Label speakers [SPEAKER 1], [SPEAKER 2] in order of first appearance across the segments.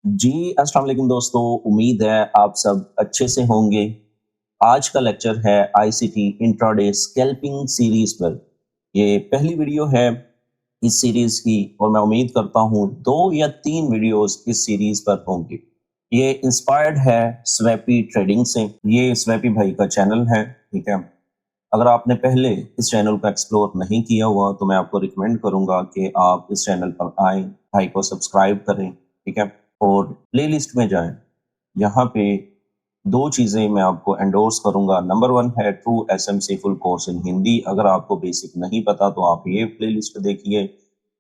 [SPEAKER 1] जी, अस्सलाम वालेकुम दोस्तों, उम्मीद है आप सब अच्छे से होंगे। आज का लेक्चर है आईसीटी इंट्राडे स्कैल्पिंग सीरीज़ पर। ये पहली वीडियो है इस सीरीज़ की और मैं उम्मीद करता हूँ 2 या 3 वीडियोज़ इस सीरीज़ पर होंगी। ये इंस्पायर्ड है स्वैपी ट्रेडिंग से। ये स्वैपी भाई का चैनल है, ठीक है? अगर आपने पहले इस चैनल को एक्सप्लोर नहीं किया हुआ तो मैं आपको रिकमेंड करूंगा कि आप इस चैनल पर आएं, भाई को सब्सक्राइब करें, ठीक है? और प्लेलिस्ट में जाएं। यहाँ पे दो चीज़ें मैं आपको एंडोर्स करूंगा। नंबर वन है true SMC full course in Hindi. अगर आपको बेसिक नहीं पता तो आप ये प्लेलिस्ट देखिए।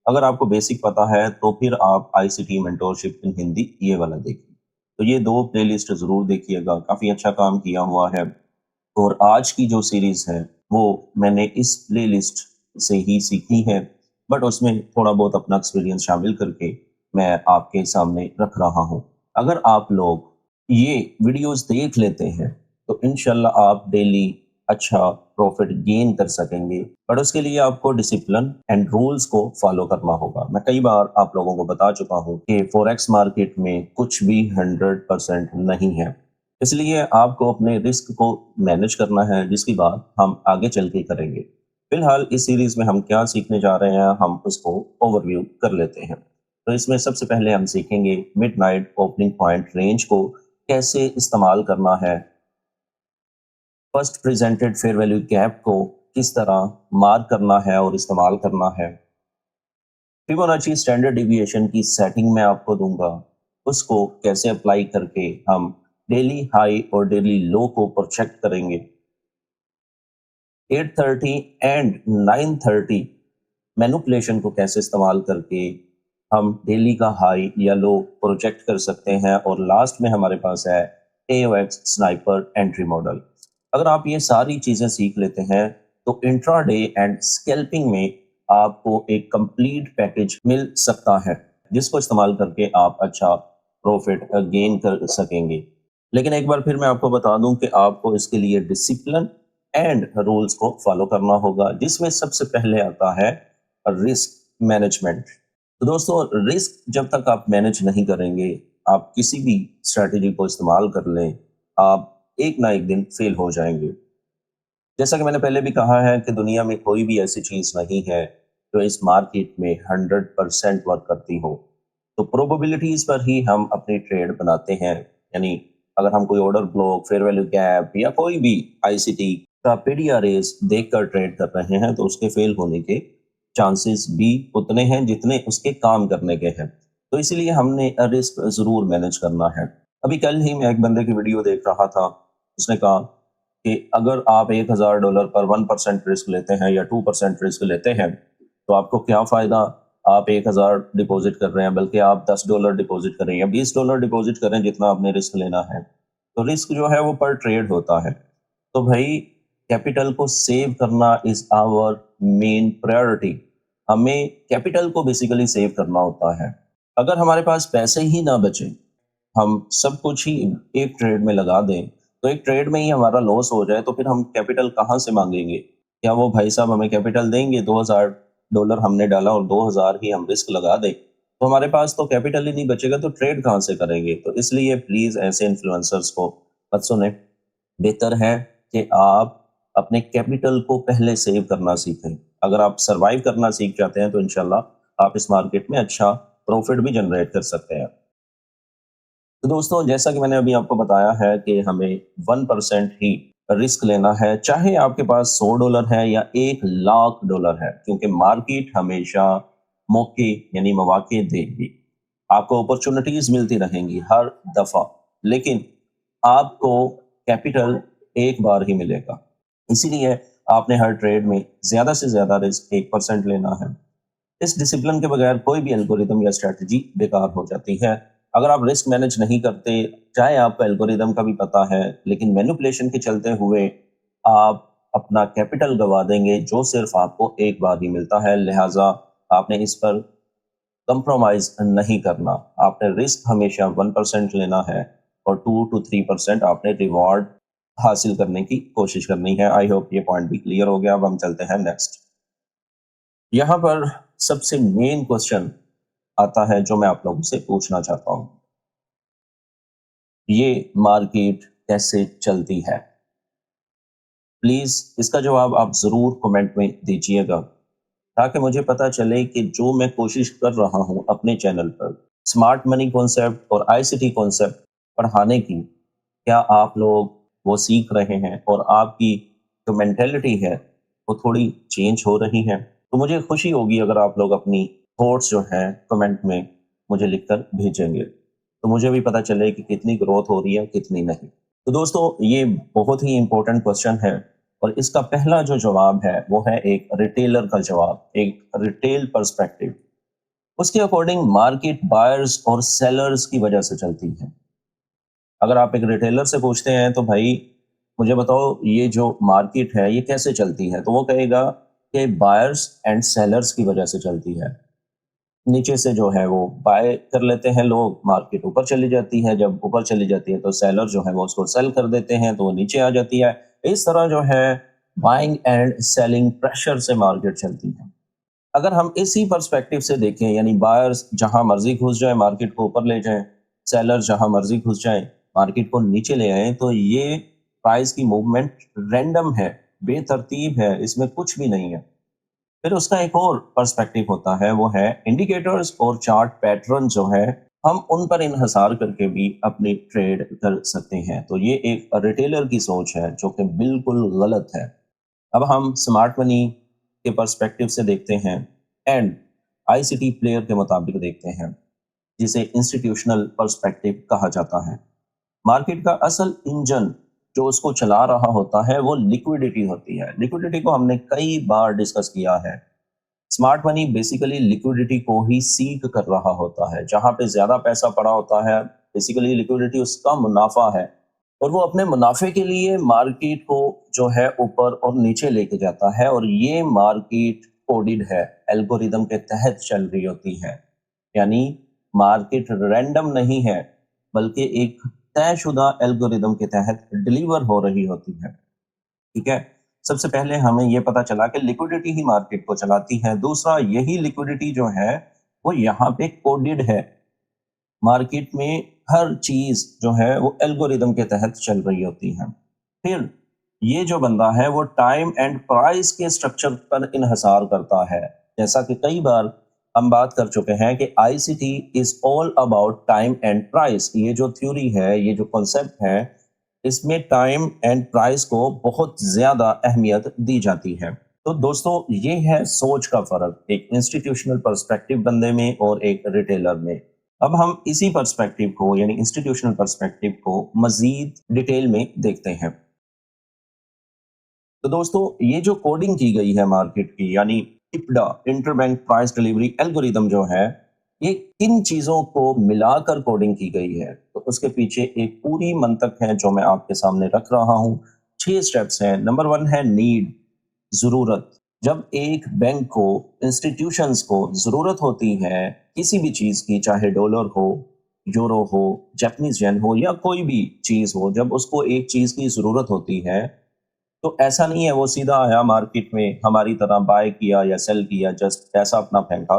[SPEAKER 1] अगर आपको बेसिक पता है तो फिर आप आईसीटी मेंटोरशिप इन हिंदी ये वाला देखिए। तो ये दो प्लेलिस्ट ज़रूर देखिएगा, काफ़ी अच्छा काम किया हुआ है। और आज की जो सीरीज़ है, वो मैंने इस प्लेलिस्ट से ही सीखी है, बट उसमें थोड़ा बहुत अपना एक्सपीरियंस शामिल करके मैं आपके सामने रख रहा हूँ। अगर आप लोग ये वीडियोज़ देख लेते हैं, तो इंशाल्लाह आप डेली अच्छा प्रॉफ़िट गेन कर सकेंगे, बट उसके लिए आपको डिसिप्लिन एंड रूल्स को फ़ॉलो करना होगा। मैं कई बार आप लोगों को बता चुका हूँ कि फ़ॉरेक्स मार्केट में कुछ भी 100% नहीं है। इसलिए आपको अपने रिस्क को मैनेज करना है, जिसकी बात हम आगे चल के करेंगे। फिलहाल इस सीरीज़ में हम क्या सीखने जा रहे हैं, हम उसको ओवरव्यू कर लेते हैं। तो इसमें सबसे पहले हम सीखेंगे मिडनाइट ओपनिंग पॉइंट रेंज को कैसे इस्तेमाल करना है। First presented fair value gap को किस तरह मार्क करना है और इस्तेमाल करना है। फिबोनाची स्टैंडर्ड डिविएशन की सेटिंग मैं आपको दूंगा, उसको कैसे अप्लाई करके हम डेली हाई और डेली लो को प्रोजेक्ट करेंगे। 8:30 एंड 9:30 मैनिपुलेशन को कैसे इस्तेमाल करके हम डेली का हाई या लो प्रोजेक्ट कर सकते हैं। और लास्ट में हमारे पास है एओएक्स स्नाइपर एंट्री मॉडल। अगर आप ये सारी चीज़ें सीख लेते हैं तो इंट्राडे एंड स्कैल्पिंग में आपको एक कंप्लीट पैकेज मिल सकता है, जिसको इस्तेमाल करके आप अच्छा प्रॉफिट गेन कर सकेंगे। लेकिन एक बार फिर मैं आपको बता दूं कि आपको इसके लिए डिसिप्लिन एंड रूल्स को फॉलो करना होगा, जिसमें सबसे पहले आता है रिस्क मैनेजमेंट। तो दोस्तों, रिस्क जब तक आप मैनेज नहीं करेंगे, आप किसी भी स्ट्रैटेजी को इस्तेमाल कर लें, आप एक ना एक दिन फेल हो जाएंगे। जैसा कि मैंने पहले भी कहा है कि दुनिया में कोई भी ऐसी चीज़ नहीं है जो इस मार्केट में 100% वर्क करती हो। तो प्रोबेबिलिटीज़ पर ही हम अपनी ट्रेड बनाते हैं। यानी अगर हम कोई order block, fair value gap या कोई भी आईसीटी का पीडीआर रेस देखकर ट्रेड कर रहे हैं, तो उसके फेल होने के चांसेस भी उतने हैं जितने उसके काम करने के हैं। तो इसीलिए हमने रिस्क ज़रूर मैनेज करना है। अभी कल ही मैं एक बंदे की वीडियो देख रहा था, उसने कहा कि अगर आप $1000 पर 1% रिस्क लेते हैं या 2% रिस्क लेते हैं, तो आपको क्या फ़ायदा? आप 1000 डिपॉज़िट कर रहे हैं, बल्कि आप $10 डिपॉज़िट करें या $20 डिपॉज़िट करें, जितना आपने रिस्क लेना है। तो रिस्क जो है वो पर ट्रेड होता है। तो भाई, कैपिटल को सेव करना इज़ आवर मेन प्रायोरिटी। हमें कैपिटल को बेसिकली सेव करना होता है। अगर हमारे पास पैसे ही ना बचे, हम सब कुछ ही एक ट्रेड में लगा दें, तो एक ट्रेड में ही हमारा लॉस हो जाए, तो फिर हम कैपिटल कहाँ से माँगेंगे? क्या वो भाई साहब हमें कैपिटल देंगे? $2000 हमने डाला और 2000 ही हम रिस्क लगा दें, तो हमारे पास तो कैपिटल ही नहीं बचेगा, तो ट्रेड कहाँ से करेंगे? तो इसलिए प्लीज़ ऐसे इन्फ्लुएंसर्स को मत सुनें। बेहतर है कि आप अपने कैपिटल को पहले सेव करना सीखें। अगर आप सर्वाइव करना सीख जाते हैं, तो इंशाल्लाह आप इस मार्केट में अच्छा प्रॉफ़िट भी जनरेट कर सकते हैं। तो दोस्तों, जैसा कि मैंने अभी आपको बताया है कि हमें 1% ही रिस्क लेना है, चाहे आपके पास $100 है या $1,00,000 है, क्योंकि मार्केट हमेशा मौके यानी मौके देगी। आपको अपॉर्चुनिटीज मिलती रहेंगी हर दफा, लेकिन आपको कैपिटल एक बार ही मिलेगा। इसीलिए आपने हर ट्रेड में ज्यादा से ज्यादा रिस्क 1% लेना है। इस डिसिप्लिन के बगैर कोई भी एल्गोरिदम या स्ट्रैटेजी बेकार हो जाती है। अगर आप रिस्क मैनेज नहीं करते, चाहे आपको एल्गोरिदम का भी पता है, लेकिन मैनिपुलेशन के चलते हुए आप अपना कैपिटल गवा देंगे, जो सिर्फ आपको एक बार ही मिलता है। लिहाजा आपने इस पर कंप्रोमाइज नहीं करना। आपने रिस्क हमेशा 1% लेना है और 2 to 3% आपने रिवॉर्ड हासिल करने की कोशिश करनी है। आई होप ये पॉइंट भी क्लियर हो गया। अब हम चलते हैं नेक्स्ट। यहाँ पर सबसे मेन क्वेश्चन आता है जो मैं आप लोगों से पूछना चाहता हूँ ये मार्केट कैसे चलती है? प्लीज़ इसका जवाब आप ज़रूर कमेंट में दीजिएगा, ताकि मुझे पता चले कि जो मैं कोशिश कर रहा हूँ अपने चैनल पर स्मार्ट मनी कॉन्सेप्ट और आईसीटी कॉन्सेप्ट पढ़ाने की, क्या आप लोग वो सीख रहे हैं और आपकी जो मेंटालिटी है वो थोड़ी चेंज हो रही है? तो मुझे खुशी होगी अगर आप लोग अपनी थॉट्स जो हैं कमेंट में मुझे लिखकर भेजेंगे, तो मुझे भी पता चले कि कितनी ग्रोथ हो रही है, कितनी नहीं। तो दोस्तों ये बहुत ही इम्पोर्टेंट क्वेश्चन है और इसका पहला जो जवाब है वो है एक रिटेलर का जवाब, एक रिटेल पर्सपेक्टिव। उसके अकॉर्डिंग मार्केट बायर्स और सेलर्स की वजह से चलती है। अगर आप एक रिटेलर से पूछते हैं तो भाई मुझे बताओ ये जो मार्केट है ये कैसे चलती है, तो वो कहेगा कि बायर्स एंड सेलर्स की वजह से चलती है। नीचे से जो है वो बाय कर लेते हैं लोग, मार्केट ऊपर चली जाती है, जब ऊपर चली जाती है तो सेलर जो है वो उसको सेल कर देते हैं तो वो नीचे आ जाती है। इस तरह जो है बाइंग एंड सेलिंग प्रेशर से मार्केट चलती है। अगर हम इसी पर्सपेक्टिव से देखें, यानी बायर्स जहां मर्जी घुस जाए मार्केट को ऊपर ले जाएं, सेलर जहां मर्जी घुस जाए मार्केट को नीचे ले आए, तो ये प्राइस की मूवमेंट रैंडम है, बेतरतीब है, इसमें कुछ भी नहीं है। फिर उसका एक और पर्सपेक्टिव होता है, वो है इंडिकेटर्स और चार्ट पैटर्न जो है, हम उन पर इन्हसार करके भी अपनी ट्रेड कर सकते हैं। तो ये एक रिटेलर की सोच है जो कि बिल्कुल गलत है। अब हम स्मार्ट मनी के पर्सपेक्टिव से देखते हैं एंड आईसीटी प्लेयर के मुताबिक देखते हैं, जिसे इंस्टीट्यूशनल पर्सपेक्टिव कहा जाता है। मार्केट का असल इंजन जो उसको चला रहा होता है वो लिक्विडिटी होती है। लिक्विडिटी को हमने कई बार डिस्कस किया है। स्मार्ट मनी बेसिकली लिक्विडिटी को ही सीक कर रहा होता है। जहां पे ज्यादा पैसा पड़ा होता है, बेसिकली लिक्विडिटी उसका मुनाफा है और वो अपने मुनाफे के लिए मार्केट को जो है ऊपर और नीचे लेके जाता है, और ये मार्केट कोडेड है, एल्गोरिदम के तहत चल रही होती है। यानी मार्केट रैंडम नहीं है, बल्कि एक तयशुदा एल्गोरिदम के तहत डिलीवर हो रही होती है। ठीक है। सबसे पहले हमें ये पता चला कि लिक्विडिटी ही मार्केट को चलाती है। दूसरा, यही लिक्विडिटी जो है वो यहाँ पे कोडेड है। मार्केट में हर चीज जो है वो एल्गोरिदम के तहत चल रही होती है। फिर ये जो बंदा है वो टाइम एंड प्राइस के स्ट्रक्चर पर इन्हसार करता है। जैसा कि कई बार हम बात कर चुके हैं कि ICT is all about time and price. ये जो थ्योरी है, ये जो कॉन्सेप्ट है, इसमें टाइम एंड प्राइस को बहुत ज्यादा अहमियत दी जाती है। तो दोस्तों ये है सोच का फर्क, एक इंस्टीट्यूशनल पर्सपेक्टिव बंदे में और एक रिटेलर में। अब हम इसी पर्सपेक्टिव को, यानी इंस्टीट्यूशनल पर्सपेक्टिव को मजीद डिटेल में देखते हैं। तो दोस्तों ये जो कोडिंग की गई है मार्केट की, यानी इप्डा, इंटरबैंक प्राइस डिलीवरी एल्गोरिदम जो है, ये किन चीजों को मिलाकर कोडिंग की गई है, तो उसके पीछे एक पूरी मंतक है जो मैं आपके सामने रख रहा हूँ। 6 स्टेप्स हैं। नंबर 1 है नीड, जरूरत। जब एक बैंक को, इंस्टीट्यूशंस को जरूरत होती है किसी भी चीज की, चाहे डॉलर हो, यूरो हो, जापानीज येन हो या कोई भी चीज हो, जब उसको एक चीज की जरूरत होती है, तो ऐसा नहीं है वो सीधा आया मार्केट में हमारी तरह बाय किया या सेल किया, जस्ट पैसा अपना फेंका।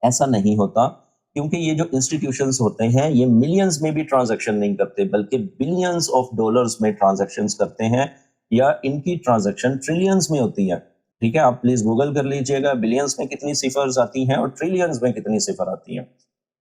[SPEAKER 1] ऐसा नहीं होता, क्योंकि ये जो इंस्टीट्यूशंस होते हैं ये मिलियंस में भी ट्रांजैक्शन नहीं करते, बल्कि बिलियंस ऑफ डॉलर्स में ट्रांजैक्शंस करते हैं, या इनकी ट्रांजैक्शन ट्रिलियंस में होती है। ठीक है, आप प्लीज गूगल कर लीजिएगा बिलियंस में कितनी सिफर्स आती हैं और ट्रिलियंस में कितनी सिफर आती हैं।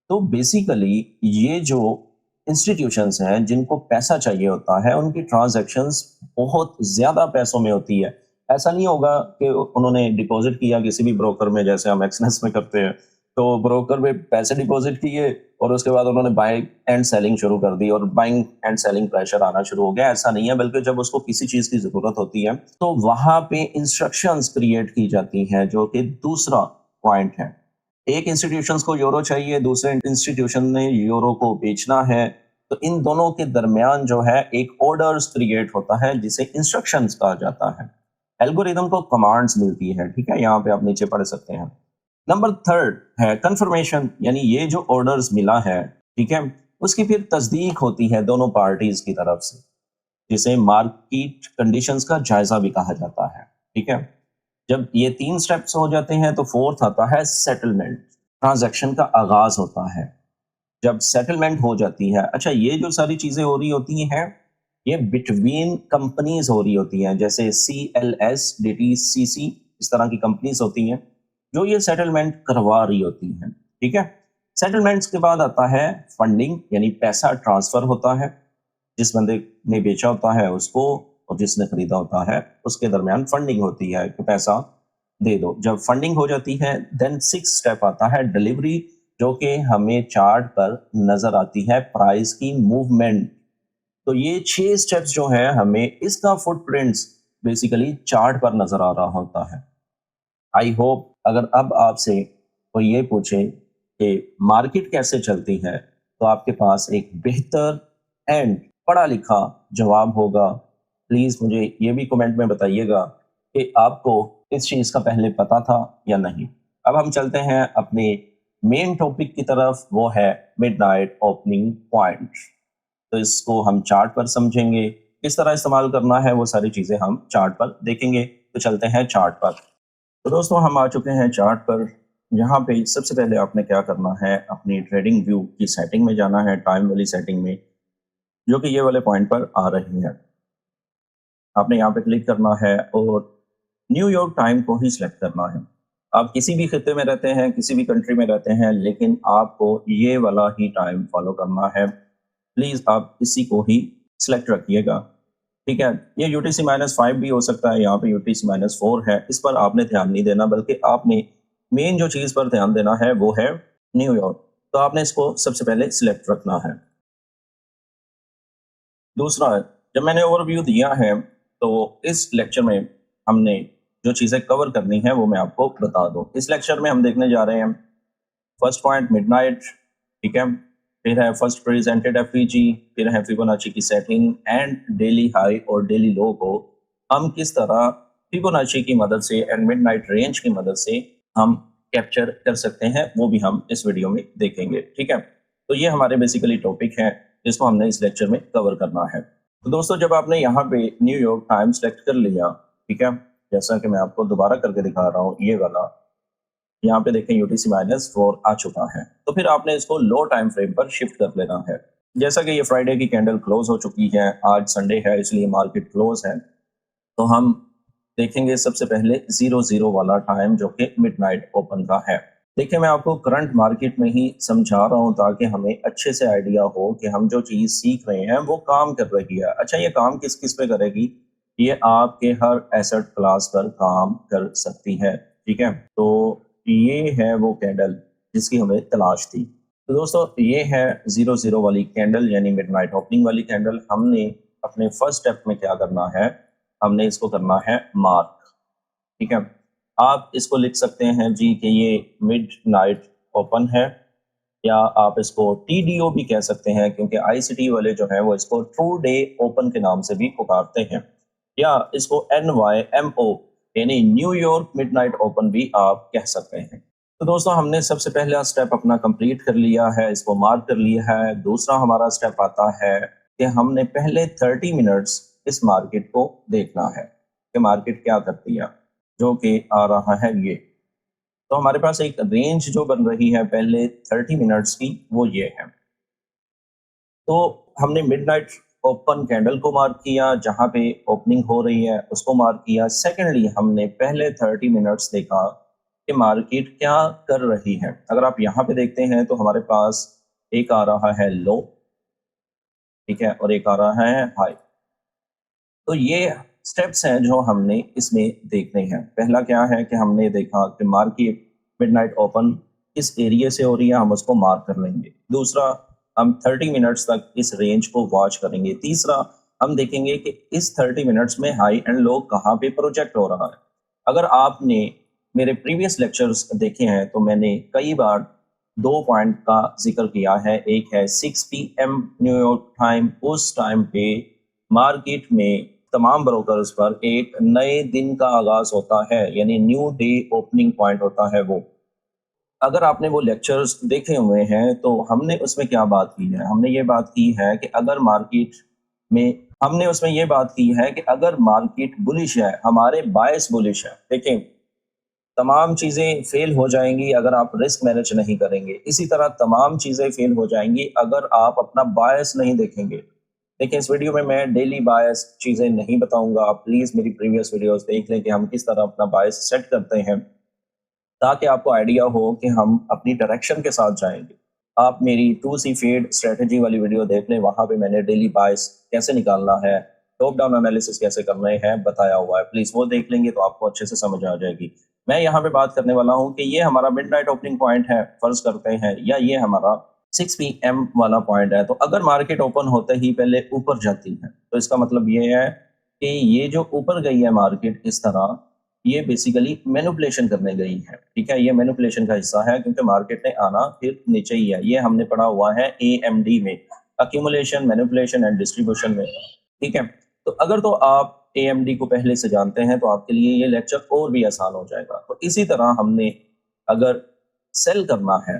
[SPEAKER 1] तो बेसिकली ये जो इंस्टीट्यूशंस हैं जिनको पैसा चाहिए होता है, उनकी ट्रांजैक्शंस बहुत ज्यादा पैसों में होती है। ऐसा नहीं होगा कि उन्होंने डिपॉजिट किया किसी भी ब्रोकर में, जैसे हम एक्सनेस में करते हैं, तो ब्रोकर में पैसे डिपॉजिट किए और उसके बाद उन्होंने बाइंग एंड सेलिंग शुरू कर दी और बाइंग एंड सेलिंग प्रेशर आना शुरू हो गया। ऐसा नहीं है, बल्कि जब उसको किसी चीज की जरूरत होती है तो वहां पे इंस्ट्रक्शंस क्रिएट की जाती हैं, जो कि दूसरा पॉइंट है। एक इंस्टीट्यूशन को यूरो चाहिए, दूसरे इंस्टीट्यूशन ने यूरो को बेचना है, तो इन दोनों के दरमियान जो है एक ऑर्डर्स क्रिएट होता है जिसे इंस्ट्रक्शंस कहा जाता है। एल्गोरिदम को कमांड्स मिलती है। ठीक है, यहाँ पे आप नीचे पढ़ सकते हैं। नंबर 3 है कंफर्मेशन, यानी ये जो ऑर्डर्स मिला है, ठीक है, उसकी फिर तस्दीक होती है दोनों पार्टीज की तरफ से, जिसे मार्केट कंडीशंस का जायजा भी कहा जाता है। ठीक है, जब ये 3 स्टेप्स हो जाते हैं तो फोर्थ आता है सेटलमेंट, ट्रांजैक्शन का आगाज होता है। जब सेटलमेंट हो जाती है, अच्छा ये जो सारी चीज़ें हो रही होती हैं, ये बिटवीन कंपनीज़ हो रही होती हैं, जैसे सीएलएस, डीटीसीसी इस तरह की कंपनीज़ होती हैं, जो ये सेटलमेंट करवा रही होती हैं, ठीक है? सेटलमेंट्स के बाद आता है फंडिंग यानी पैसा ट्रांसफ़र होता है, जिस बंदे ने बेचा होता है उसको और जिसने खरीदा होता है, उसके दरमियान फंडिंग होती है कि पैसा दे दो। जब फंडिंग हो जाती है देन 6 स्टेप आता है डिलीवरी जो कि हमें चार्ट पर नज़र आती है प्राइस की मूवमेंट। तो ये 6 स्टेप्स जो हैं हमें इसका फुटप्रिंट्स बेसिकली चार्ट पर नज़र आ रहा होता है। आई होप अगर अब आपसे कोई ये पूछे कि मार्केट कैसे चलती है, तो आपके पास एक बेहतर एंड पढ़ा लिखा जवाब होगा। प्लीज़ मुझे ये भी कमेंट में बताइएगा कि आपको इस चीज़ का पहले पता था या नहीं। अब हम चलते हैं अपने मेन टॉपिक की तरफ, वो है मिडनाइट ओपनिंग पॉइंट। तो इसको हम चार्ट पर समझेंगे, किस तरह इस्तेमाल करना है वो सारी चीज़ें हम चार्ट पर देखेंगे। तो चलते हैं चार्ट पर। तो दोस्तों हम आ चुके हैं चार्ट पर। यहाँ पे सबसे पहले आपने क्या करना है, अपनी ट्रेडिंग व्यू की सेटिंग में जाना है, टाइम वाली सेटिंग में, जो कि ये वाले पॉइंट पर आ रही है। आपने यहाँ पे क्लिक करना है और न्यूयॉर्क टाइम को ही सिलेक्ट करना है। आप किसी भी खित्ते में रहते हैं, किसी भी कंट्री में रहते हैं, लेकिन आपको ये वाला ही टाइम फॉलो करना है। प्लीज़ आप इसी को ही सिलेक्ट रखिएगा, ठीक है? ये यूटीसी -5 भी हो सकता है, यहाँ पे यूटीसी -4 है, इस पर आपने ध्यान नहीं देना, बल्कि आपने मेन जो चीज़ पर ध्यान देना है वो है न्यूयॉर्क। तो आपने इसको सबसे पहले सिलेक्ट रखना है। दूसरा, जब मैंने ओवरव्यू दिया है, तो इस लेक्चर में हमने जो चीज़ें कवर करनी है वो मैं आपको बता दूँ। इस लेक्चर में हम देखने जा रहे हैं फर्स्ट पॉइंट मिडनाइट, ठीक है? फिर है फर्स्ट प्रेजेंटेड एफईजी, फिर है फिबोनाची की सेटिंग एंड डेली हाई और डेली लो को हम किस तरह फिबोनाची की मदद से एंड मिडनाइट रेंज की मदद से हम कैप्चर कर सकते हैं, वो भी हम इस वीडियो में देखेंगे, ठीक है? तो ये हमारे बेसिकली टॉपिक हैं जिसको हमने इस लेक्चर में कवर करना है। तो दोस्तों जब आपने यहाँ पे न्यूयॉर्क टाइम सेलेक्ट कर लिया, ठीक है? जैसा कि मैं आपको दोबारा करके दिखा रहा हूँ, ये वाला यहाँ पे देखें यूटीसी -4 आ चुका है। तो फिर आपने इसको लो टाइम फ्रेम पर शिफ्ट कर लेना है। जैसा कि ये फ्राइडे की कैंडल क्लोज हो चुकी है, आज संडे है इसलिए मार्केट क्लोज है। तो हम देखेंगे सबसे पहले 00 वाला टाइम जो कि मिडनाइट ओपन का है। देखिए मैं आपको करंट मार्केट में ही समझा रहा हूँ ताकि हमें अच्छे से आइडिया हो कि हम जो चीज़ सीख रहे हैं वो काम कर रही है। अच्छा ये काम किस किस पे करेगी? ये आपके हर एसेट क्लास पर काम कर सकती है, ठीक है? तो ये है वो कैंडल जिसकी हमें तलाश थी। तो दोस्तों ये है 00 वाली कैंडल यानी मिडनाइट ओपनिंग वाली कैंडल। हमने अपने फर्स्ट स्टेप में क्या करना है, हमने इसको करना है मार्क, ठीक है? आप इसको लिख सकते हैं जी कि ये मिडनाइट ओपन है, या आप इसको टीडीओ भी कह सकते हैं क्योंकि आईसीटी वाले जो है वो इसको ट्रू डे ओपन के नाम से भी पुकारते हैं, या इसको एनवाईएमओ यानी न्यूयॉर्क मिडनाइट ओपन भी आप कह सकते हैं। तो दोस्तों हमने सबसे पहला स्टेप अपना कंप्लीट कर लिया है, इसको मार्क कर लिया है। दूसरा हमारा स्टेप आता है कि हमने पहले 30 मिनट्स इस मार्केट को देखना है कि मार्केट क्या करती है, जो कि आ रहा है ये। तो हमारे पास एक रेंज जो बन रही है पहले 30 मिनट्स की, वो ये है। तो हमने मिडनाइट ओपन कैंडल को मार्क किया, जहाँ पे ओपनिंग हो रही है उसको मार्क किया। सेकेंडली हमने पहले 30 मिनट्स देखा कि मार्केट क्या कर रही है। अगर आप यहाँ पे देखते हैं तो हमारे पास एक आ रहा है लो, ठीक है, और एक आ रहा है हाई। तो ये स्टेप्स हैं जो हमने इसमें देखने हैं। पहला क्या है कि हमने देखा कि मार्केट मिडनाइट ओपन किस एरिया से हो रही है, हम उसको मार्क कर लेंगे। दूसरा, हम 30 मिनट्स तक इस रेंज को वॉच करेंगे। तीसरा, हम देखेंगे कि इस 30 मिनट्स में हाई एंड लो कहाँ पे प्रोजेक्ट हो रहा है। अगर आपने मेरे प्रीवियस लेक्चर्स देखे हैं तो मैंने कई बार 2 पॉइंट का ज़िक्र किया है। एक है 6 पीएम न्यूयॉर्क टाइम, उस टाइम पे मार्केट में तमाम ब्रोकर्स पर एक नए दिन का आगाज़ होता है, यानी न्यू डे ओपनिंग पॉइंट होता है वो। अगर आपने वो लेक्चर्स देखे हुए हैं तो हमने उसमें क्या बात की है? हमने ये बात की है कि अगर मार्केट में हमने उसमें ये बात की है कि अगर मार्केट बुलिश है, हमारे बायस बुलिश है। देखें तमाम चीज़ें फेल हो जाएँगी अगर आप रिस्क मैनेज नहीं करेंगे। इसी तरह तमाम चीज़ें फेल हो जाएँगी अगर आप अपना बायस नहीं देखेंगे। देखिए, इस वीडियो में मैं डेली बायस चीज़ें नहीं बताऊँगा, आप प्लीज़ मेरी प्रीवियस वीडियोज़ देख लें कि हम किस तरह अपना बायस सेट करते हैं, ताकि आपको आइडिया हो कि हम अपनी डायरेक्शन के साथ जाएँगे। आप मेरी 2 सी फेड स्ट्रैटेजी वाली वीडियो देख लें, वहाँ पे मैंने डेली बायस कैसे निकालना है, टॉप डाउन एनालिसिस कैसे करने हैं बताया हुआ है। प्लीज़ वो देख लेंगे तो आपको अच्छे से समझ आ जाएगी। मैं यहाँ पे बात करने वाला हूँ कि ये हमारा मिडनाइट ओपनिंग पॉइंट है, फ़र्ज़ करते हैं, या ये हमारा 6 पीएम वाला पॉइंट है। तो अगर मार्केट ओपन होते ही पहले ऊपर जाती है, तो इसका मतलब ये है कि ये जो ऊपर गई है मार्केट इस तरह, ये बेसिकली मैनिपुलेशन करने गई है, ठीक है? ये मैनिपुलेशन का हिस्सा है क्योंकि मार्केट ने आना फिर नीचे ही है। ये हमने पढ़ा हुआ है एएमडी में, एक्यूमुलेशन, मैनिपुलेशन एंड डिस्ट्रीब्यूशन में, ठीक है? तो अगर तो आप एएमडी को पहले से जानते हैं तो आपके लिए ये लेक्चर और भी आसान हो जाएगा। तो इसी तरह हमने अगर सेल करना है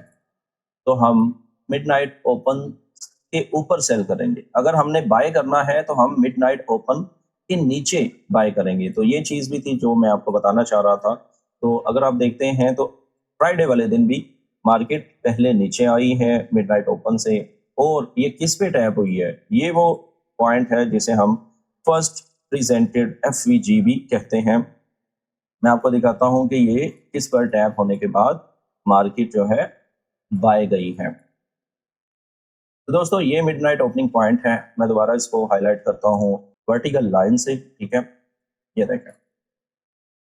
[SPEAKER 1] तो हम मिडनाइट ओपन के ऊपर सेल करेंगे। अगर हमने बाय करना है तो हम मिडनाइट ओपन के नीचे बाय करेंगे। तो ये चीज़ भी थी जो मैं आपको बताना चाह रहा था। तो अगर आप देखते हैं तो फ्राइडे वाले दिन भी मार्केट पहले नीचे आई है मिडनाइट ओपन से, और ये किस पे टैप हुई है? ये वो पॉइंट है जिसे हम फर्स्ट प्रेजेंटेड एफवीजी भी कहते हैं। मैं आपको दिखाता हूँ कि ये किस पर टैप होने के बाद मार्केट जो है बाय गई है। तो दोस्तों, ये मिडनाइट ओपनिंग पॉइंट है। मैं दोबारा इसको हाईलाइट करता हूँ वर्टिकल लाइन से, ठीक है? ये देखें,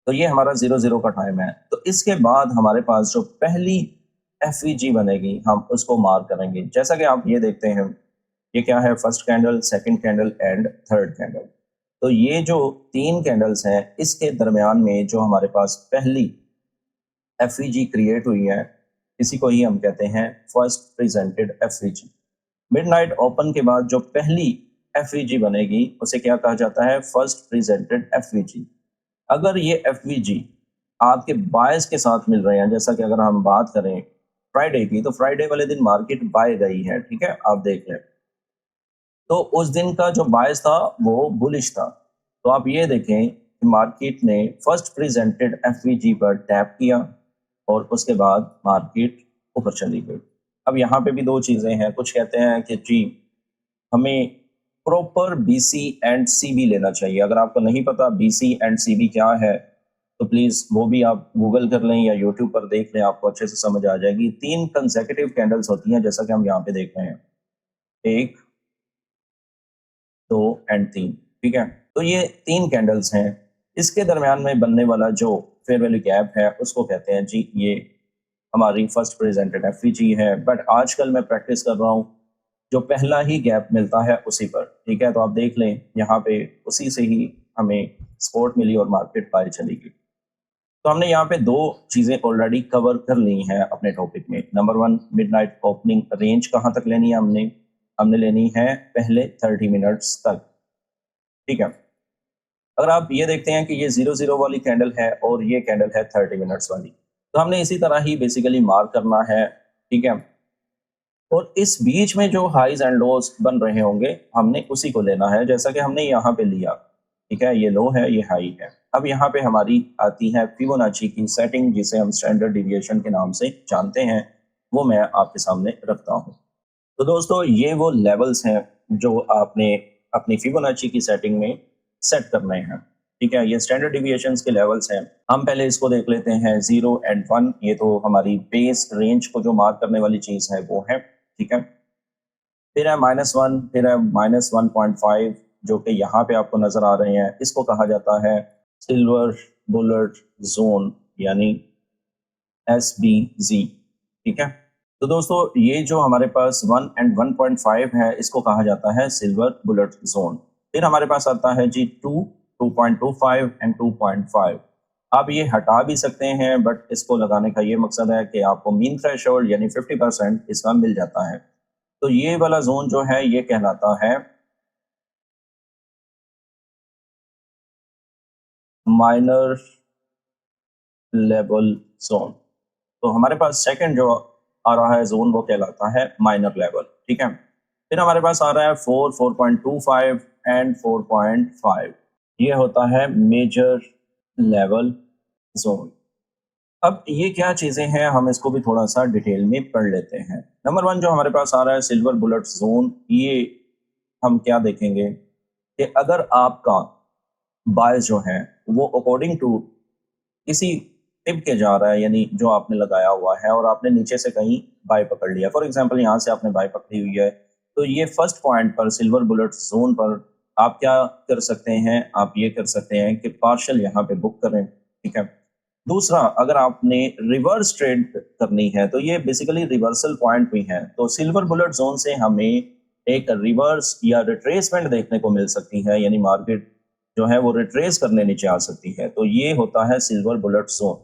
[SPEAKER 1] तो ये हमारा 0-0 का टाइम है। तो इसके बाद हमारे पास जो पहली एफवीजी बनेगी हम उसको मार्क करेंगे। जैसा कि आप ये देखते हैं, ये क्या है? First candle, second candle and third candle. तो ये जो 3 कैंडल्स हैं, इसके दरमियान में जो हमारे पास पहली एफवीजी क्रिएट हुई है, इसी को ही हम कहते हैं first presented FVG. Midnight open के बाद जो पहली एफवीजी बनेगी उसे क्या कहा जाता है? First presented FVG. अगर ये एफवीजी आपके बायस के साथ मिल रहे हैं, जैसा कि अगर हम बात करें फ्राइडे की, तो फ्राइडे वाले दिन मार्केट बाय गई है, ठीक है? आप देख लें, तो उस दिन का जो बायस था वो बुलिश था। तो आप ये देखें कि मार्केट ने फर्स्ट प्रेजेंटेड एफवीजी पर टैप किया और उसके बाद मार्केट ऊपर चली गई। अब यहाँ पे भी 2 चीज़ें हैं। कुछ कहते हैं कि जी, हमें प्रॉपर बीसी एंड सीबी लेना चाहिए। अगर आपको नहीं पता बीसी एंड सीबी क्या है, तो प्लीज़ वो भी आप गूगल कर लें या यूट्यूब पर देख लें, आपको अच्छे से समझ आ जाएगी। 3 कंसेक्यूटिव कैंडल्स होती हैं, जैसा कि हम यहाँ पे देख रहे हैं। 1, 2 एंड 3, ठीक है? तो ये 3 कैंडल्स हैं। इसके दरमियान में बनने वाला जो फेयर वैल्यू गैप है, उसको कहते हैं जी, ये हमारी फर्स्ट प्रेजेंटेड एफवीजी है। बट आजकल मैं प्रैक्टिस कर रहा हूँ जो पहला ही गैप मिलता है उसी पर, ठीक है? तो आप देख लें यहाँ पे उसी से ही हमें सपोर्ट मिली और मार्केट बाय चली गई। तो हमने यहाँ पे 2 चीज़ें ऑलरेडी कवर कर ली हैं अपने टॉपिक में। नंबर 1, मिडनाइट ओपनिंग रेंज कहाँ तक लेनी है हमने? हमने लेनी है पहले 30 मिनट्स तक, ठीक है? अगर आप ये देखते हैं कि ये 0-0 वाली कैंडल है और ये कैंडल है 30 मिनट्स वाली, तो हमने इसी तरह ही बेसिकली मार्क करना है, ठीक है? और इस बीच में जो हाइज़ एंड लोज़ बन रहे होंगे, हमने उसी को लेना है, जैसा कि हमने यहाँ पे लिया, ठीक है? ये लो है, ये हाई है। अब यहाँ पे हमारी आती है फिबोनाची की सेटिंग, जिसे हम स्टैंडर्ड डेविएशन के नाम से जानते हैं, वो मैं आपके सामने रखता हूँ। तो दोस्तों, ये वो लेवल्स हैं जो आपने अपनी फिबोनाची की सेटिंग में सेट करने हैं, ठीक है? ये स्टैंडर्ड डेविएशंस के लेवल्स हैं। हम पहले इसको देख लेते हैं, 0 एंड 1, ये तो हमारी बेस रेंज को जो मार्क करने वाली चीज़ है वो है, ठीक है? फिर है -1, फिर है -1.5, जो कि यहाँ पे आपको नज़र आ रहे हैं। इसको कहा जाता है सिल्वर बुलेट ज़ोन, यानी एसबीजी, ठीक है? तो दोस्तों, ये जो हमारे पास 1 एंड 1.5 है, इसको कहा जाता है सिल्वर बुलेट ज़ोन। फिर हमारे पास आता है जी 2, 2.25 एंड 2.5। आप ये हटा भी सकते हैं, बट इसको लगाने का ये मकसद है कि आपको मीन थ्रेशोल्ड यानी 50% इसका मिल जाता है। तो ये वाला ज़ोन जो है ये कहलाता है माइनर लेवल ज़ोन। तो हमारे पास सेकंड जो आ रहा है ज़ोन, वो कहलाता है माइनर लेवल, ठीक है? फिर हमारे पास आ रहा है 4, 4.25 एंड 4.5। ये होता है मेजर लेवल ज़ोन। अब ये क्या चीज़ें हैं, हम इसको भी थोड़ा-सा डिटेल में पढ़ लेते हैं। नंबर 1 जो हमारे पास आ रहा है सिल्वर बुलेट ज़ोन, ये हम क्या देखेंगे कि अगर आपका बाय जो है वो अकॉर्डिंग टू किसी टिप के जा रहा है, यानी जो आपने लगाया हुआ है और आपने नीचे से कहीं बाय पकड़ लिया। फॉर एग्ज़ाम्पल यहाँ से आपने बाय पकड़ी हुई है, तो ये फर्स्ट पॉइंट पर सिल्वर बुलेट ज़ोन पर आप क्या कर सकते हैं, आप ये कर सकते हैं कि पार्शियल यहाँ पे बुक करें, ठीक है? दूसरा, अगर आपने रिवर्स ट्रेड करनी है, तो ये बेसिकली रिवर्सल पॉइंट भी है। तो सिल्वर बुलेट ज़ोन से हमें एक रिवर्स या रिट्रेसमेंट देखने को मिल सकती है, यानी मार्केट जो है वो रिट्रेस करने नीचे आ सकती है। तो ये होता है सिल्वर बुलेट ज़ोन,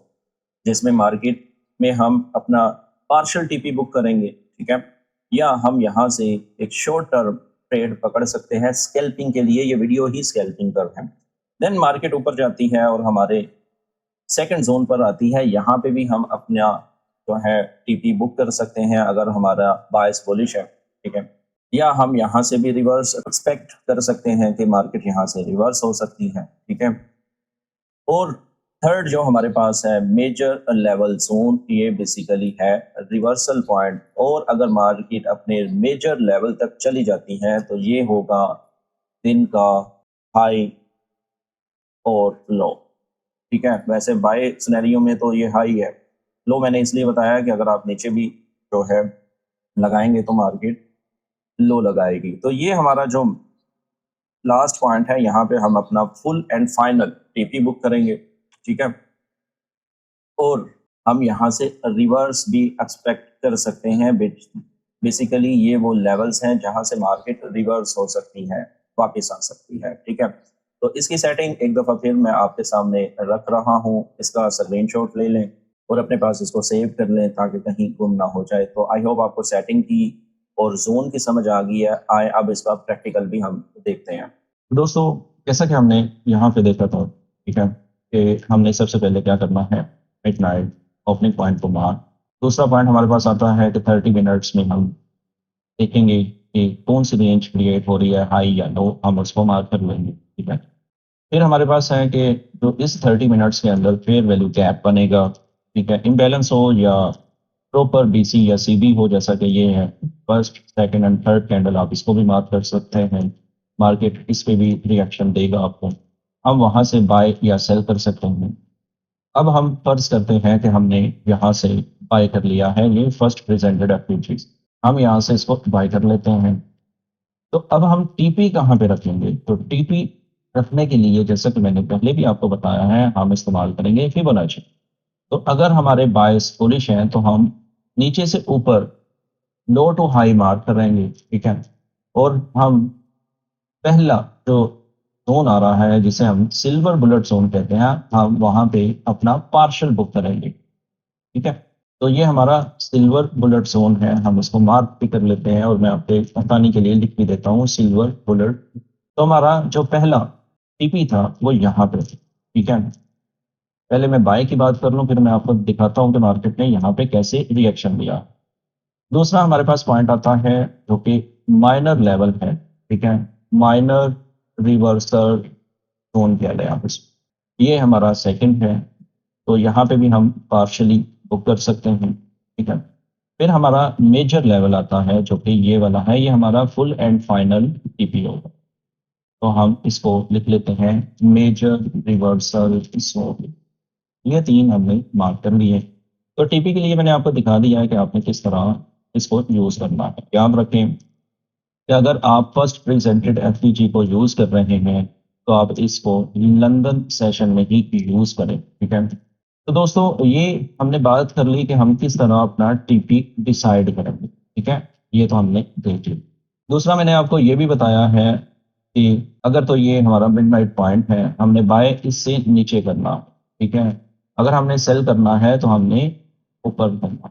[SPEAKER 1] जिसमें मार्केट में हम अपना पार्शियल टीपी बुक करेंगे, ठीक है? या हम यहाँ से एक शॉर्ट टर्म ट्रेड पकड़ सकते हैं स्कैल्पिंग के लिए, ये वीडियो ही स्कैल्पिंग पर है। देन मार्केट ऊपर जाती है और हमारे सेकंड ज़ोन पर आती है, यहाँ पे भी हम अपना जो है टीपी बुक कर सकते हैं अगर हमारा बायस बुलिश है, ठीक है? या हम यहाँ से भी रिवर्स एक्सपेक्ट कर सकते हैं कि मार्केट यहाँ से रिवर्स हो सकती है, ठीक है? और थर्ड जो हमारे पास है मेजर लेवल ज़ोन, ये बेसिकली है रिवर्सल पॉइंट, और अगर मार्केट अपने मेजर लेवल तक चली जाती है तो ये होगा दिन का हाई और लो, ठीक है? वैसे बाय सिनेरियो में तो ये हाई है, लो मैंने इसलिए बताया कि अगर आप नीचे भी जो है लगाएँगे तो मार्केट लो लगाएगी। तो ये हमारा जो लास्ट पॉइंट है, यहाँ पे हम अपना full and final TP book करेंगे, ठीक है? और हम यहाँ से रिवर्स भी एक्सपेक्ट कर सकते हैं। बेसिकली ये वो लेवल्स हैं जहाँ से मार्केट रिवर्स हो सकती है, वापस आ सकती है, ठीक है? तो इसकी सेटिंग एक दफ़ा फिर मैं आपके सामने रख रहा हूँ, इसका स्क्रीनशॉट ले लें और अपने पास इसको सेव कर लें ताकि कहीं गुम ना हो जाए। तो आई होप आपको सेटिंग की और ज़ोन की समझ आ गई है। आए अब इसका प्रैक्टिकल भी हम देखते हैं। दोस्तों, जैसा कि हमने यहाँ पे देखा था, ठीक है, कि हमने सबसे पहले क्या करना है, मिडनाइट ओपनिंग पॉइंट को मार्क। दूसरा पॉइंट हमारे पास आता है कि 30 मिनट्स में हम देखेंगे कि कौन सी रेंज क्रिएट हो रही है, हाई या लो, हम उसको मार्क कर लेंगे, ठीक है। फिर हमारे पास है कि जो इस 30 मिनट्स के अंदर फेयर वैल्यू गैप बनेगा, ठीक है, इम्बैलेंस हो या प्रॉपर बीसी या सीबी हो, जैसा कि ये है first, second and third candle, आप इसको भी मार्क कर सकते हैं। मार्केट इस पे भी रिएक्शन देगा आपको, हम वहां से बाय या सेल कर सकते हैं। अब हम फर्ज करते हैं कि हमने यहाँ से बाय कर लिया है ये फर्स्ट प्रेजेंटेड एफपीजीज, हम यहाँ से इसको बाय कर लेते हैं। तो अब हम टीपी कहाँ पे रखेंगे? तो टीपी रखने के लिए, जैसा कि मैंने पहले भी आपको बताया है, हम इस्तेमाल करेंगे फिबोनाची। तो अगर हमारे बायस बुलिश हैं तो हम नीचे से ऊपर लो टू हाई मार्क करेंगे, ठीक है? और हम पहला जो ज़ोन आ रहा है जिसे हम सिल्वर बुलेट ज़ोन कहते हैं, हम वहाँ पे अपना पार्शियल बुक करेंगे, ठीक है? तो ये हमारा सिल्वर बुलेट ज़ोन है, हम इसको मार्क भी कर लेते हैं और मैं आपको आसानी के लिए लिख भी देता हूँ सिल्वर बुलेट। तो हमारा जो पहला टीपी था वो यहाँ पे, ठीक है? पहले मैं बाय की बात कर लूँ, फिर मैं आपको दिखाता हूँ कि मार्केट ने यहाँ पे कैसे रिएक्शन दिया। दूसरा हमारे पास पॉइंट आता है जो कि माइनर लेवल है, ठीक है? माइनर रिवर्सल ज़ोन किया गया है। ये हमारा सेकंड है, तो यहाँ पे भी हम पार्शियली बुक कर सकते हैं, ठीक है? फिर हमारा मेजर लेवल आता है जो कि ये वाला है, ये हमारा फुल एंड फाइनल टीपी होगा। तो हम इसको लिख लेते हैं मेजर रिवर्सल ज़ोन। ये तीन हमने मार्क कर लिए। तो टीपी के लिए मैंने आपको दिखा दिया है कि आपने किस तरह इसको यूज़ करना है। याद रखें कि अगर आप फर्स्ट प्रेजेंटेड एफपीजी को यूज़ कर रहे हैं तो आप इसको लंदन सेशन में ही यूज़ करें, ठीक है? तो दोस्तों, ये हमने बात कर ली कि हम किस तरह अपना टीपी डिसाइड करेंगे, ठीक है? ये तो हमने देख लिया। दूसरा मैंने आपको ये भी बताया है कि अगर तो ये हमारा मिडनाइट पॉइंट है, हमने बाय इससे नीचे करना, ठीक है? अगर हमने सेल करना है तो हमने ऊपर करना।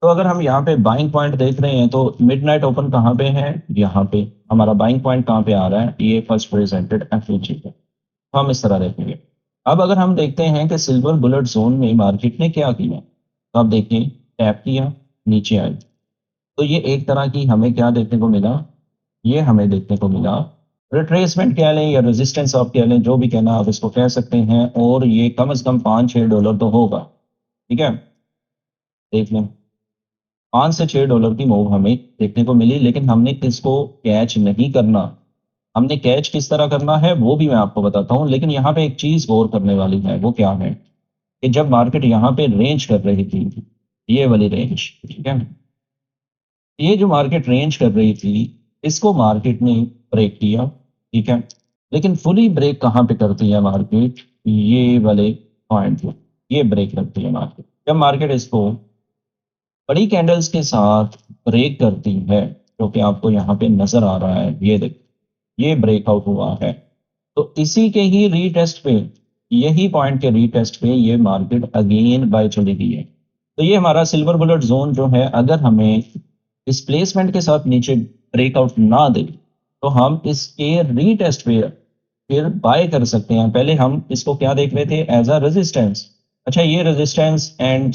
[SPEAKER 1] तो अगर हम यहाँ पे बाइंग पॉइंट देख रहे हैं तो मिडनाइट ओपन कहाँ पे है? यहाँ पे। हमारा बाइंग पॉइंट कहाँ पे आ रहा है? ये फर्स्ट प्रेजेंटेड एफईजी पे। तो हम इस तरह देखेंगे। अब अगर हम देखते हैं कि सिल्वर बुलेट जोन में मार्केट ने क्या किया, तो आप देखिए, टैप किया, नीचे आई। तो ये एक तरह की हमें क्या देखने को मिला? ये हमें देखने को मिला
[SPEAKER 2] रिट्रेसमेंट कह लें या रेजिस्टेंस आप कह लें, जो भी कहना आप इसको कह सकते हैं, और ये कम से कम $5-6 तो होगा। ठीक है, देख लें, $5 से $6 की मूव हमें देखने को मिली, लेकिन हमने इसको कैच नहीं करना। हमने कैच किस तरह करना है वो भी मैं आपको बताता हूँ, लेकिन यहाँ पे एक चीज गौर करने वाली है, वो क्या है कि जब मार्केट यहाँ पे रेंज कर रही थी, ये वाली रेंज, ठीक है, ये जो मार्केट रेंज कर रही थी, इसको मार्केट ने ब्रेक किया, ठीक है, लेकिन फुली ब्रेक कहाँ पे करती है मार्केट, ये वाले पॉइंट पे, ये ब्रेक करती है मार्केट। जब मार्केट इसको बड़ी कैंडल्स के साथ ब्रेक करती है, जो कि आपको यहाँ पे नजर आ रहा है, ये देख, ये ब्रेकआउट हुआ है, तो इसी के ही रीटेस्ट पे, यही पॉइंट के रीटेस्ट पे ये मार्केट अगेन बाय चली गई है। तो ये हमारा सिल्वर बुलेट जोन जो है, अगर हमें डिस्प्लेसमेंट के साथ नीचे ब्रेकआउट ना दे, तो हम इसके रीटेस्ट पे फिर बाय कर सकते हैं। पहले हम इसको क्या देख रहे थे, एज अ रेजिस्टेंस। अच्छा, ये रेजिस्टेंस एंड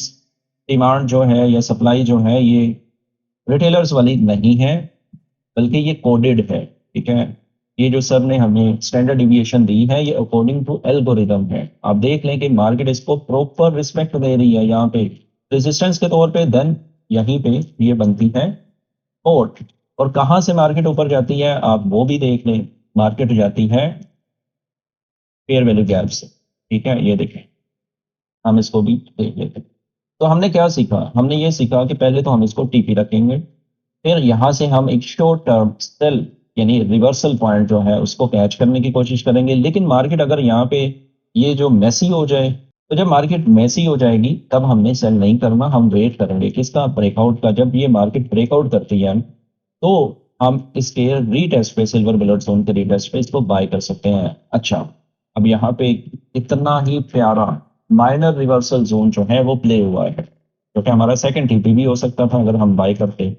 [SPEAKER 2] डिमांड जो है या सप्लाई जो है, ये रिटेलर्स वाली नहीं है, बल्कि ये कोडेड है, ठीक है। ये जो सर ने हमें स्टैंडर्ड डिविएशन दी है, ये अकॉर्डिंग टू एल्गोरिदम है। आप देख लें कि मार्केट इसको प्रॉपर रिस्पेक्ट दे रही है यहाँ पे रेजिस्टेंस के तौर पे, देन यहीं पे ये बनती है सपोर्ट। और कहाँ से मार्केट ऊपर जाती है आप वो भी देख लें, मार्केट जाती है फेयर वैल्यू गैप से, ठीक है, ये देखें, हम इसको भी देख लेते हैं। तो हमने क्या सीखा, हमने ये सीखा कि पहले तो हम इसको टीपी रखेंगे, फिर यहाँ से हम एक शॉर्ट टर्म सेल यानी रिवर्सल पॉइंट जो है उसको कैच करने की कोशिश करेंगे। लेकिन मार्केट अगर यहाँ पे ये जो मैसी हो जाए, तो जब मार्केट मैसी हो जाएगी तब हमने सेल नहीं करना, हम वेट करेंगे किसका, ब्रेकआउट का। जब ये मार्केट ब्रेकआउट करती है तो हम इसके रीटेस्ट पे, सिल्वर बुलेट जोन के रीटेस्ट पे इसको बाय कर सकते हैं। अच्छा, अब यहाँ पे इतना ही प्यारा माइनर रिवर्सल जोन जो है वो प्ले हुआ है, जो कि हमारा सेकंड टीपी भी हो सकता था अगर हम बाय करते।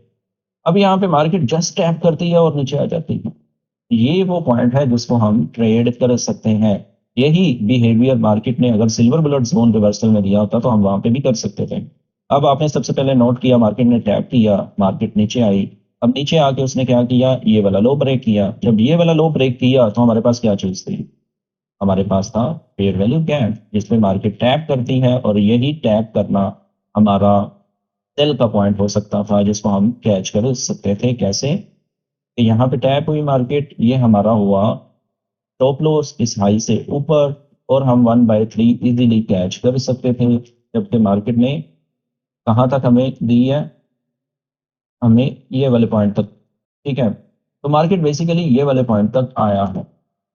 [SPEAKER 2] अब यहाँ पे मार्केट जस्ट टैप करती है और नीचे आ जाती है, ये वो पॉइंट है जिसको हम ट्रेड कर सकते हैं। यही बिहेवियर मार्केट ने अगर सिल्वर बुलेट जोन रिवर्सल में दिया होता तो हम वहां पे भी कर सकते थे। अब आपने सबसे पहले नोट किया, मार्केट ने टैप किया, मार्केट नीचे आई, अब नीचे आके उसने क्या किया, ये वाला लो ब्रेक किया। जब ये वाला लो ब्रेक किया तो हमारे पास क्या चीज थी, हमारे पास था फेयर वैल्यू गैप, जिसमें मार्केट टैप करती है, और यही टैप करना हमारा सेल का पॉइंट हो सकता था, जिसको हम कैच कर सकते थे। कैसे, कि यहाँ पे टैप हुई मार्केट, ये हमारा हुआ टॉप लॉस इस हाई से ऊपर, और हम 1/3 इजीली कैच कर सकते थे। जबकि मार्केट ने कहाँ तक हमें दी है, हमें ये वाले पॉइंट तक, ठीक है। तो मार्केट बेसिकली ये वाले पॉइंट तक आया है,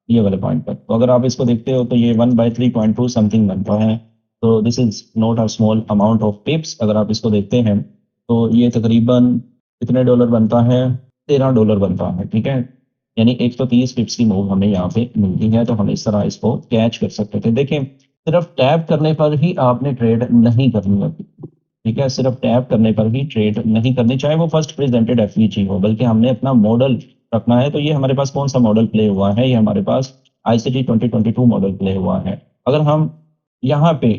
[SPEAKER 2] ये वाले पॉइंट तक। तो अगर आप इसको देखते हो तो ये 1/3.2 समथिंग बनता है। तो this is not a small amount of पिप्स। अगर आप इसको देखते हैं तो ये तकरीबन कितने डॉलर बनता है, $13 बनता है, ठीक है। यानी 130 पिप्स की मूव हमें यहाँ पे मिलती है, तो हम इस तरह इसको कैच कर सकते थे। देखें, सिर्फ टैप करने पर ही आपने ट्रेड नहीं करनी होती, ठीक है, सिर्फ टैप करने पर ही ट्रेड नहीं करनी, चाहे वो फर्स्ट प्रेजेंटेड एफवीजी हो, बल्कि हमने अपना मॉडल रखना है। तो ये हमारे पास कौन सा मॉडल प्ले हुआ है, ये हमारे पास ICT 2022 मॉडल प्ले हुआ है। अगर हम यहाँ पे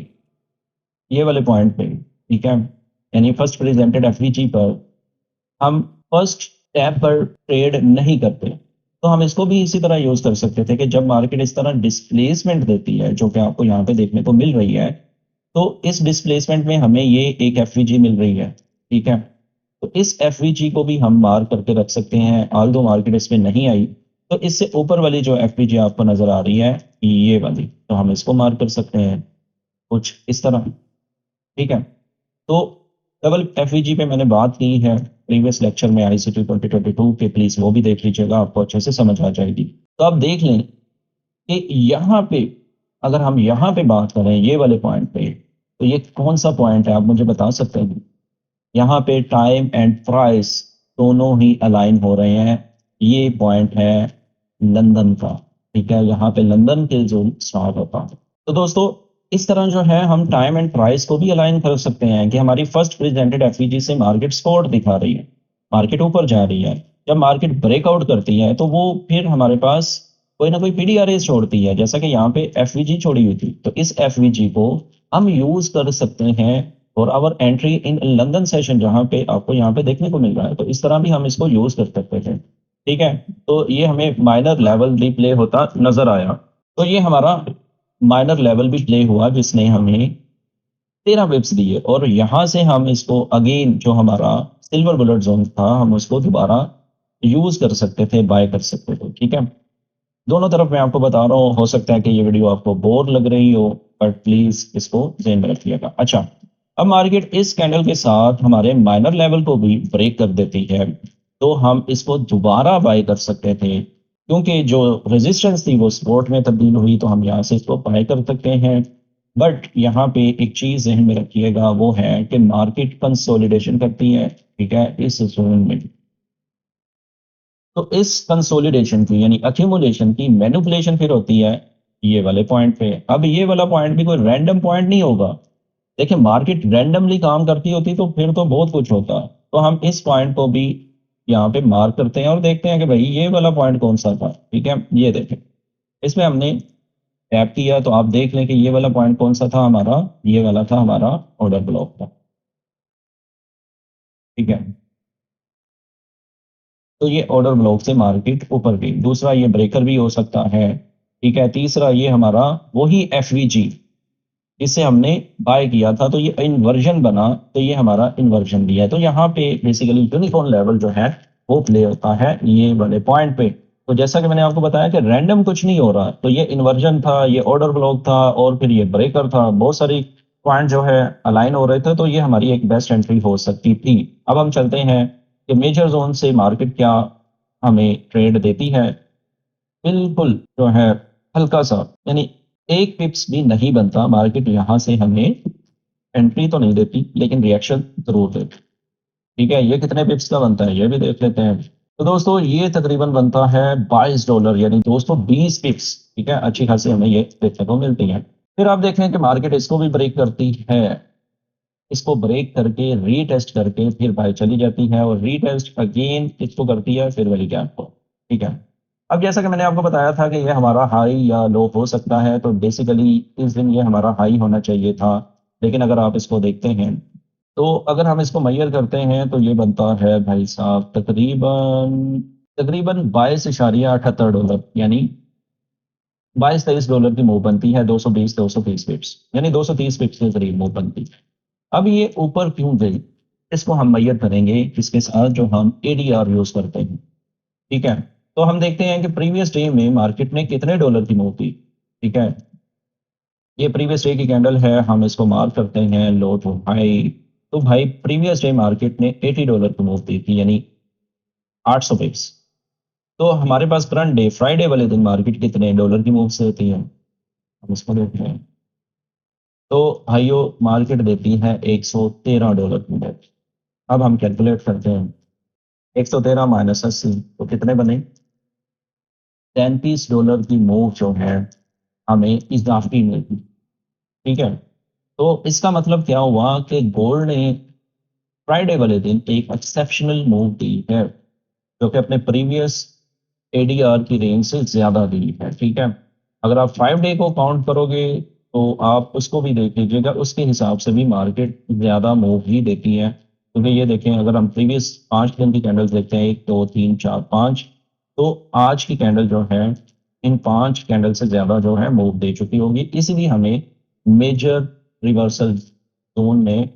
[SPEAKER 2] ये वाले पॉइंट पे, ठीक है, यानी फर्स्ट प्रेजेंटेड एफवीजी पर हम फर्स्ट टैप पर ट्रेड नहीं करते, तो हम इसको भी इसी तरह यूज कर सकते थे कि जब मार्केट इस तरह डिस्प्लेसमेंट देती है, जो कि आपको यहाँ पे देखने को मिल रही है, तो इस डिस्प्लेसमेंट में हमें ये एक एफवीजी मिल रही है, ठीक है। तो इस एफवीजी को भी हम मार्क करके रख सकते हैं, ऑल दो मार्केट इसमें नहीं आई, तो इससे ऊपर वाली जो एफवीजी आपको नजर आ रही है, ये वाली, तो हम इसको मार्क कर सकते हैं कुछ इस तरह, ठीक है। तो डबल एफईजी पे मैंने बात की है प्रीवियस लेक्चर में ICT 2022 के, प्लीज वो भी देख लीजिएगा, आपको अच्छे से समझ आ जाएगी। तो आप देख लें कि यहाँ पे अगर हम यहाँ पे बात करें ये वाले पॉइंट पे, तो ये कौन सा पॉइंट है आप मुझे बता सकते हैं। यहाँ पे टाइम एंड प्राइस दोनों ही अलाइन हो रहे हैं, ये पॉइंट है लंदन का, ठीक है, यहाँ पे लंदन के जोन स्टार्ट होता है। तो दोस्तों, इस तरह जो है हम टाइम एंड प्राइस को भी अलाइन कर सकते हैं कि हमारी फर्स्ट प्रेजेंटेड एफईजी से मार्केट सपोर्ट दिखा रही है, मार्केट ऊपर जा रही है। जब मार्केट ब्रेकआउट करती है तो वो फिर हमारे पास कोई ना कोई पीडीआरएस छोड़ती है, जैसा कि यहाँ पे एफवीजी छोड़ी हुई थी। तो इस एफवीजी को हम यूज कर सकते हैं और our entry in London session, जहां पे आपको यहाँ पे देखने को मिल रहा है, तो इस तरह भी हम इसको यूज कर सकते थे। ठीक है। तो ये हमें माइनर लेवल भी प्ले होता नजर आया। तो ये हमारा माइनर लेवल भी प्ले हुआ जिसने हमें 13 पिप्स दिए, और यहाँ से हम इसको अगेन जो हमारा सिल्वर बुलेट जोन था हम उसको दोबारा यूज कर सकते थे, बाय कर सकते थे। ठीक है, दोनों तरफ मैं आपको बता रहा हूँ, हो सकता है कि ये वीडियो आपको बोर लग रही हो, बट प्लीज इसको ध्यान में रखिएगा। अच्छा, अब मार्केट इस कैंडल के साथ हमारे माइनर लेवल को भी ब्रेक कर देती है, तो हम इसको दोबारा बाय कर सकते थे, क्योंकि जो रेजिस्टेंस थी वो सपोर्ट में तब्दील हुई, तो हम यहाँ से इसको बाय कर सकते हैं। बट यहाँ पे एक चीज ज़हन में रखिएगा, वो है कि मार्केट कंसोलिडेशन करती है, ठीक है, इस जोन में। तो इस कंसोलिडेशन की यानी अक्यूमुलेशन की मैनिपुलेशन फिर होती है ये वाले पॉइंट पे। अब ये वाला पॉइंट भी कोई रैंडम पॉइंट नहीं होगा। देखिए, मार्केट रैंडमली काम करती होती तो फिर तो बहुत कुछ होता। तो हम इस पॉइंट को भी यहाँ पे मार्क करते हैं और देखते हैं कि भाई ये वाला पॉइंट कौन सा था। ठीक है, ये देखें, इसमें हमने टैप किया तो आप देख लें कि ये वाला पॉइंट कौन सा था हमारा, ये वाला था हमारा ऑर्डर ब्लॉक का। ठीक है, तो ये ऑर्डर ब्लॉक से मार्केट ऊपर गई। दूसरा, ये ब्रेकर भी हो सकता है। ठीक है, तीसरा ये हमारा वही एफवीजी जिससे हमने बाय किया था, तो ये इन्वर्जन बना, तो ये हमारा इन्वर्जन भी है। तो यहाँ पे बेसिकली यूनिफॉर्म लेवल जो है वो प्ले होता है ये वाले पॉइंट पे। तो जैसा कि मैंने आपको बताया कि रैंडम कुछ नहीं हो रहा, तो ये इन्वर्जन था, ये ऑर्डर ब्लॉक था, और फिर ये ब्रेकर था, बहुत सारी पॉइंट जो है अलाइन हो रहे थे, तो ये हमारी एक बेस्ट एंट्री हो सकती थी। अब हम चलते हैं कि मेजर जोन से मार्केट क्या हमें ट्रेड देती है। बिल्कुल जो है हल्का सा, यानी एक पिप्स भी नहीं बनता, मार्केट यहाँ से हमें एंट्री तो नहीं देती लेकिन रिएक्शन जरूर देती। ठीक है, ये कितने पिप्स का बनता है ये भी देख लेते हैं। तो दोस्तों ये तकरीबन बनता है $22 यानी 220 पिप्स। ठीक है, अच्छी खासी हमें ये देखने को मिलती है। फिर आप देखें कि मार्केट इसको भी ब्रेक करती है, इसको ब्रेक करके रीटेस्ट करके फिर बाय चली जाती है, और रीटेस्ट अगेन इसको करती है फिर वही गैप को। ठीक है, अब जैसा कि मैंने आपको बताया था कि ये हमारा हाई या लो हो सकता है, तो बेसिकली इस दिन ये हमारा हाई होना चाहिए था, लेकिन अगर आप इसको देखते हैं तो अगर हम इसको मैयर करते हैं तो ये बनता है भाई साहब तकरीबन तकरीबन $22.78, यानी $22-23 की मूव बनती है, 220 पिप्स, यानी 230 पिप्स के करीब मूव बनती है। अब ये ऊपर क्यों गई, इसको हम मैयर करेंगे इसके साथ जो हम एडीआर यूज करते हैं। ठीक है, तो हम देखते हैं कि प्रीवियस डे में मार्केट ने कितने डॉलर की मूव की। ठीक है, ये प्रीवियस डे की कैंडल है, हम इसको मार्क करते हैं लो टू हाई। तो भाई प्रीवियस डे मार्केट ने $80 की मूव दी थी, यानी 800 पिप्स। तो हमारे पास करंट डे फ्राइडे वाले दिन मार्केट कितने डॉलर की मूव से होती है, हम इसको देखते हैं। तो भाइयों मार्केट देती है $113 की मूव। अब हम कैलकुलेट करते हैं, 113 माइनस 80 तो कितने बने, $33 की मूव जो है हमें इजाफी मिलती। ठीक है, तो इसका मतलब क्या हुआ कि गोल्ड ने फ्राइडे वाले दिन एक एक्सेप्शनल मूव दी है, जो कि अपने प्रीवियस एडीआर की रेंज से ज्यादा दी है। ठीक है, अगर आप 5 डे को काउंट करोगे तो आप उसको भी देख लीजिएगा, उसके हिसाब से भी मार्केट ज्यादा मूव ही देती है। क्योंकि ये देखें, अगर हम प्रीवियस 5 दिन की कैंडल्स देखते हैं, 1 2 3 4 5, तो आज की कैंडल जो है इन 5 कैंडल से ज्यादा जो है मूव दे चुकी होगी, इसीलिए हमें मेजर रिवर्सल जोन में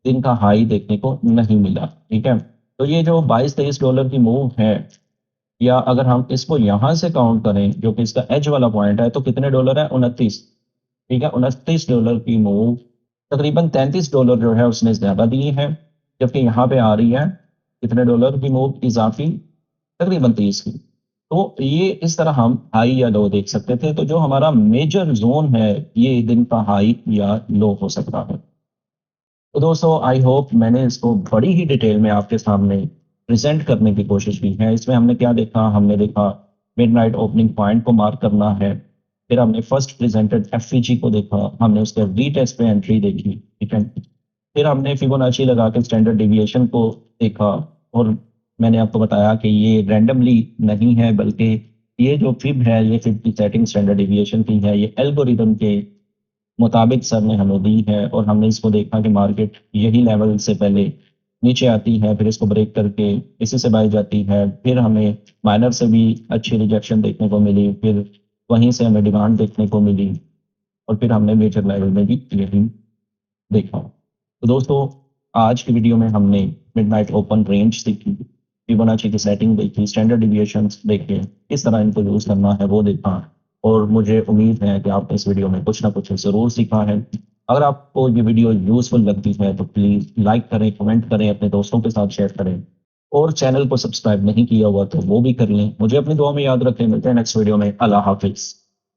[SPEAKER 2] दिन का हाई देखने को नहीं मिला। ठीक है, तो ये जो $22-23 की मूव है, या अगर हम इसको यहां से काउंट करें जो कि इसका एज वाला पॉइंट है, तो कितने डॉलर है, 29। ठीक है, $29 की मूव तकरीबन $33 जो है उसने ज्यादा दिए हैं, जबकि यहाँ पे आ रही है कितने डॉलर की मूव इजाफी, तकरीबन 30 की। तो ये इस तरह हम हाई या लो देख सकते थे। तो जो हमारा मेजर जोन है ये दिन का हाई या लो हो सकता है। तो दोस्तों आई होप मैंने इसको बड़ी ही डिटेल में आपके सामने प्रेजेंट करने की कोशिश की है। इसमें हमने क्या देखा, हमने देखा मिडनाइट ओपनिंग पॉइंट को मार्क करना है, फिर हमने फर्स्ट प्रेजेंटेड एफईजी को देखा, हमने उसके रीटेस्ट पे एंट्री देखी। ठीक है, फिर हमने फिबोनाची लगा के स्टैंडर्ड डिविएशन को देखा, और मैंने आपको बताया कि ये रैंडमली नहीं है, बल्कि ये जो फिब है ये फिब की सेटिंग स्टैंडर्ड डिविएशन की है, ये एल्गोरिदम के मुताबिक सर ने हमें दी है, और हमने इसको देखा कि मार्केट यही लेवल से पहले नीचे आती है, फिर इसको ब्रेक करके इसी से बाई जाती है, फिर हमें माइनर से भी अच्छी रिजेक्शन देखने को मिली, फिर वहीं से हमें डिमांड देखने को मिली और फिर हमने मेजर लेवल में भी यही देखा। तो दोस्तों आज की वीडियो में हमने मिडनाइट ओपन रेंज सीखी, फिबोनाची की सेटिंग देखी, स्टैंडर्ड डिविएशंस देखे, किस तरह इनको यूज़ करना है वो देखा और मुझे उम्मीद है कि आपने इस वीडियो में कुछ ना कुछ ज़रूर सीखा है। अगर आपको ये वीडियो यूज़फुल लगती है तो प्लीज़ लाइक करें, कमेंट करें, अपने दोस्तों के साथ शेयर करें और चैनल को सब्सक्राइब नहीं किया हुआ तो वो भी कर लें। मुझे अपनी दुआ में याद रखें। मिलते हैं नेक्स्ट वीडियो में। अल्लाह हाफ़िज़।